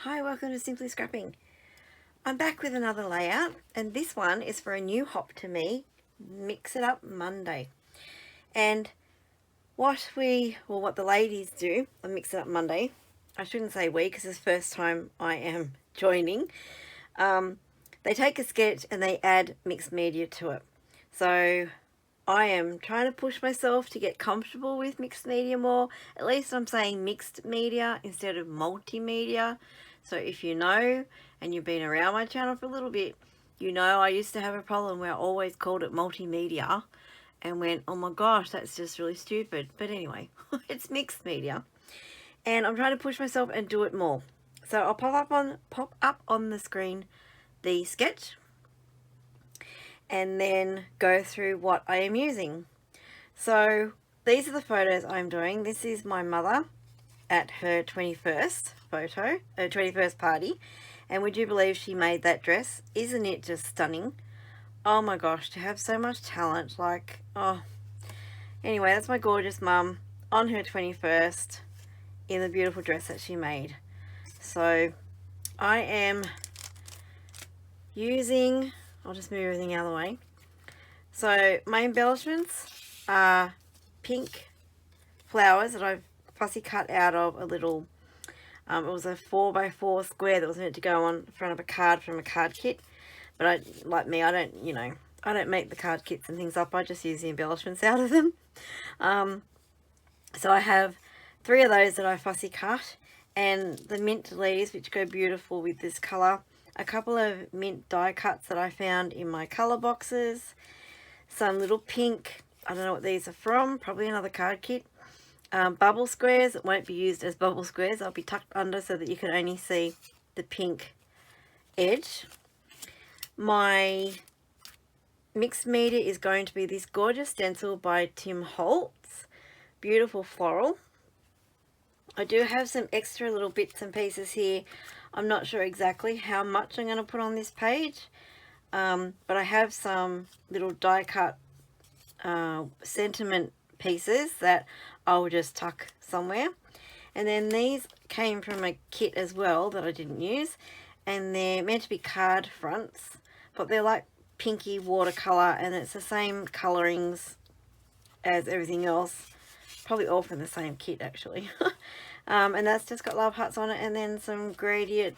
Hi, welcome to Simply Scrapping. I'm back with another layout, and this one is for a new hop to me, Mix It Up Monday. And what the ladies do on Mix It Up Monday, I shouldn't say we because it's the first time I am joining, they take a sketch and they add mixed media to it. So I am trying to push myself to get comfortable with mixed media more. At least I'm saying mixed media instead of multimedia. So if you know and you've been around my channel for a little bit, you know I used to have a problem where I always called it multimedia and went, oh my gosh, that's just really stupid. But anyway, it's mixed media. And I'm trying to push myself and do it more. So I'll pop up on the screen the sketch and then go through what I am using. So these are the photos I'm doing. This is my mother at her 21st photo, her 21st party. And would you believe she made that dress? Isn't it just stunning? Oh my gosh, to have so much talent. Like, oh. Anyway, that's my gorgeous mum on her 21st in the beautiful dress that she made. So I am using, I'll just move everything out of the way. So my embellishments are pink flowers that I've fussy cut out of a little, it was a 4x4 square that was meant to go on front of a card from a card kit. But I don't make the card kits and things up. I just use the embellishments out of them. So I have 3 of those that I fussy cut, and the mint leaves, which go beautiful with this colour. A couple of mint die cuts that I found in my colour boxes. Some little pink, I don't know what these are from, probably another card kit. Bubble squares, it won't be used as bubble squares. They'll be tucked under so that you can only see the pink edge. My mixed media is going to be this gorgeous stencil by Tim Holtz. Beautiful floral. I do have some extra little bits and pieces here. I'm not sure exactly how much I'm going to put on this page. But I have some little die cut sentiment pieces that I'll just tuck somewhere. And then these came from a kit as well that I didn't use. And they're meant to be card fronts, but they're like pinky watercolor, and it's the same colorings as everything else. Probably all from the same kit actually. And that's just got love hearts on it, and then some gradiented,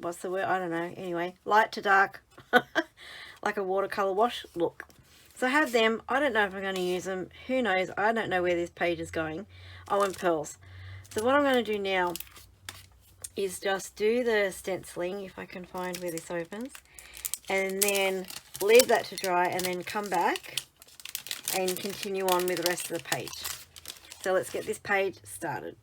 what's the word? I don't know. Anyway, light to dark, like a watercolor wash look. So I have them. I don't know if I'm going to use them. Who knows? I don't know where this page is going. Oh, and pearls. So what I'm going to do now is just do the stenciling, if I can find where this opens, and then leave that to dry, and then come back and continue on with the rest of the page. So let's get this page started.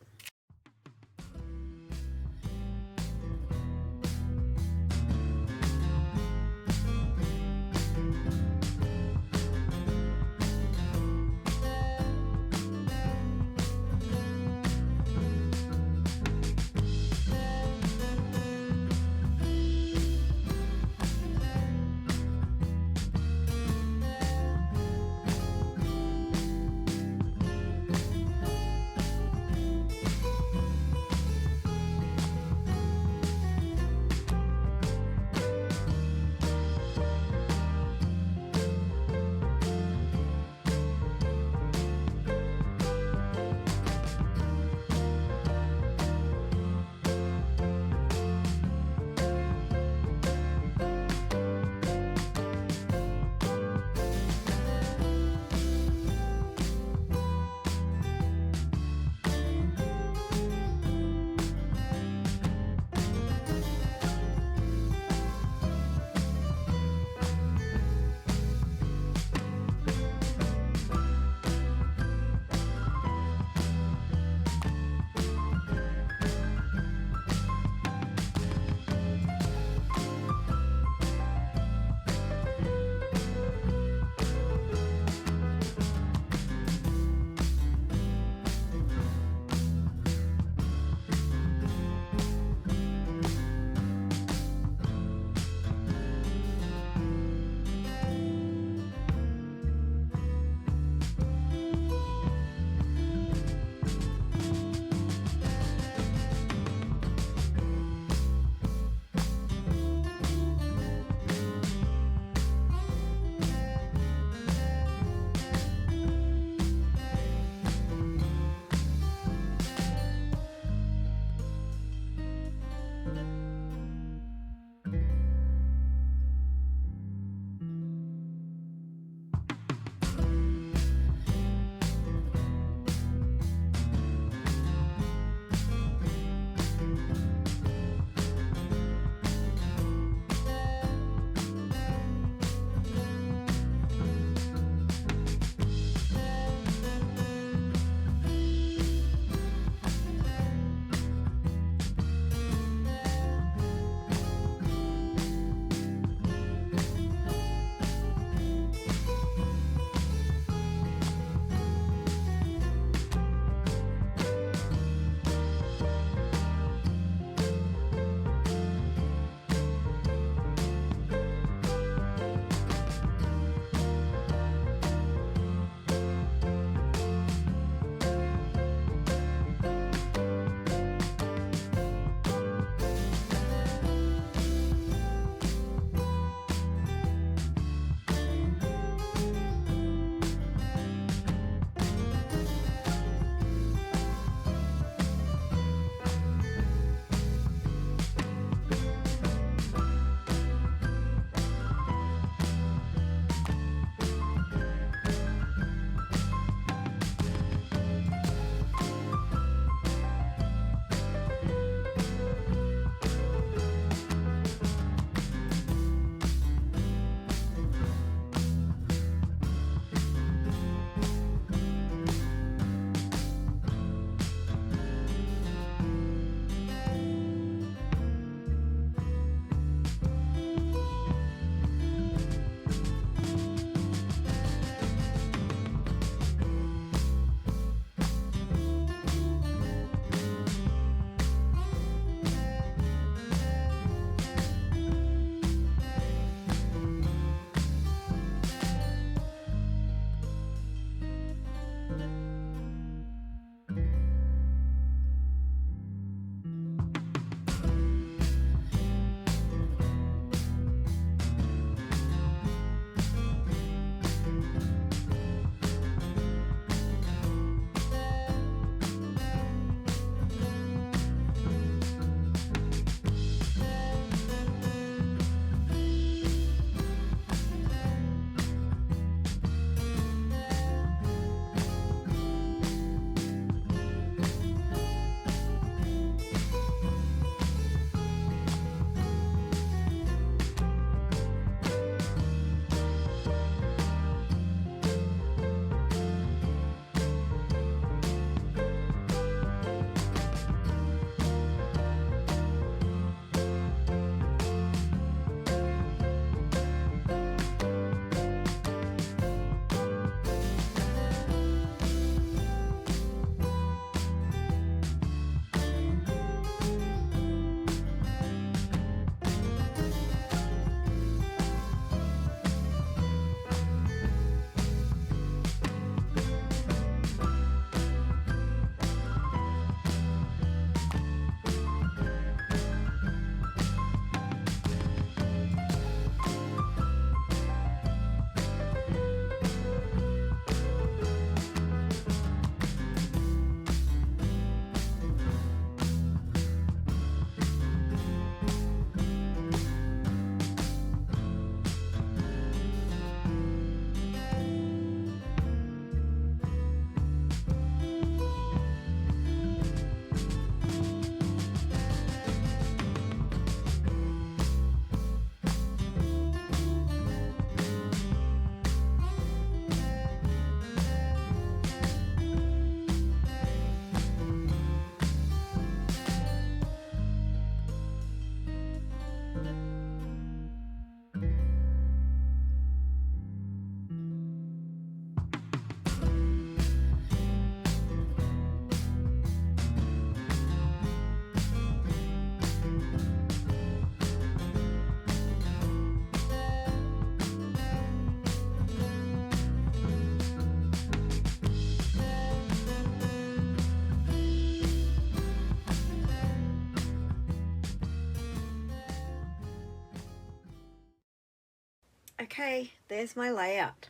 Okay, there's my layout.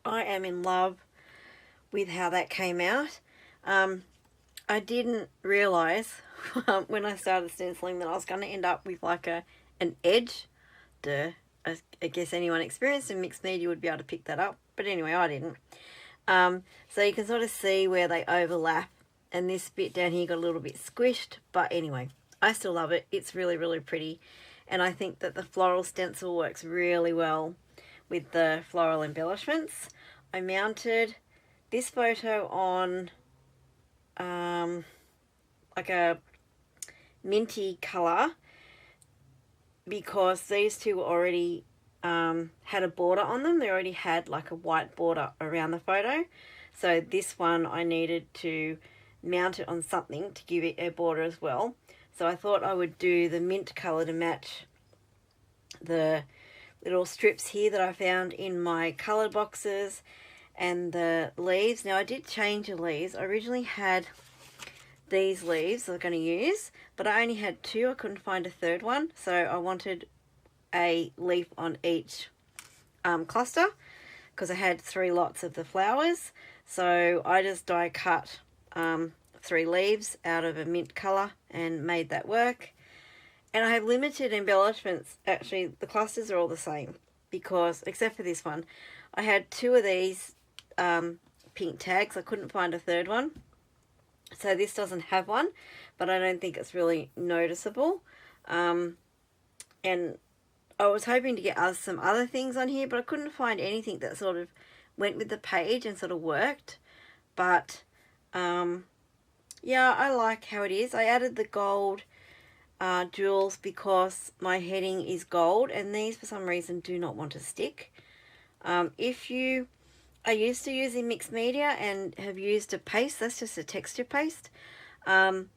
I am in love with how that came out. I didn't realise when I started stenciling that I was going to end up with like an edge. Duh. I guess anyone experienced in mixed media would be able to pick that up. But anyway, I didn't. So you can sort of see where they overlap. And this bit down here got a little bit squished. But anyway, I still love it. It's really, really pretty. And I think that the floral stencil works really well with the floral embellishments. I mounted this photo on like a minty colour because these two already had a border on them. They already had like a white border around the photo. So this one I needed to mount it on something to give it a border as well. So I thought I would do the mint colour to match the little strips here that I found in my colour boxes and the leaves. Now I did change the leaves. I originally had these leaves I was going to use, but I only had two. I couldn't find a third one, so I wanted a leaf on each cluster because I had 3 lots of the flowers. So I just die cut 3 leaves out of a mint colour and made that work. And I have limited embellishments. Actually, the clusters are all the same because, except for this one, I had 2 of these pink tags. I couldn't find a third one. So this doesn't have one, but I don't think it's really noticeable. And I was hoping to get some other things on here, but I couldn't find anything that sort of went with the page and sort of worked. But yeah, I like how it is. I added the gold jewels because my heading is gold, and these for some reason do not want to stick. If you are used to using mixed media and have used a paste, that's just a texture paste, do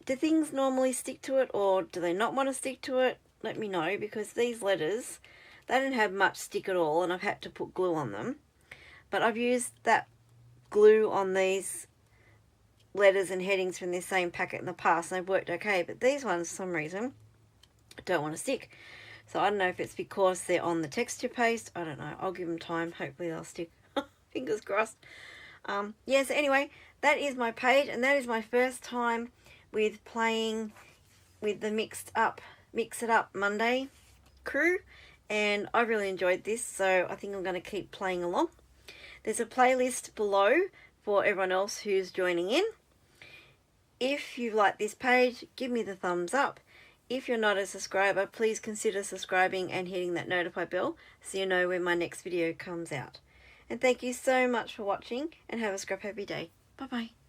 things normally stick to it, or do they not want to stick to it? Let me know, because these letters, they don't have much stick at all, and I've had to put glue on them. But I've used that glue on these letters and headings from this same packet in the past, and they've worked okay, but these ones for some reason don't want to stick. So I don't know if it's because they're on the texture paste. I don't know. I'll give them time. Hopefully they'll stick. Fingers crossed. Yeah, so anyway, that is my page, and that is my first time with playing with the Mix It Up Monday crew, and I really enjoyed this, so I think I'm going to keep playing along. There's a playlist below for everyone else who's joining in. If you like this page, give me the thumbs up. If you're not a subscriber, please consider subscribing and hitting that notify bell so you know when my next video comes out. And thank you so much for watching, and have a scrap happy day. Bye bye.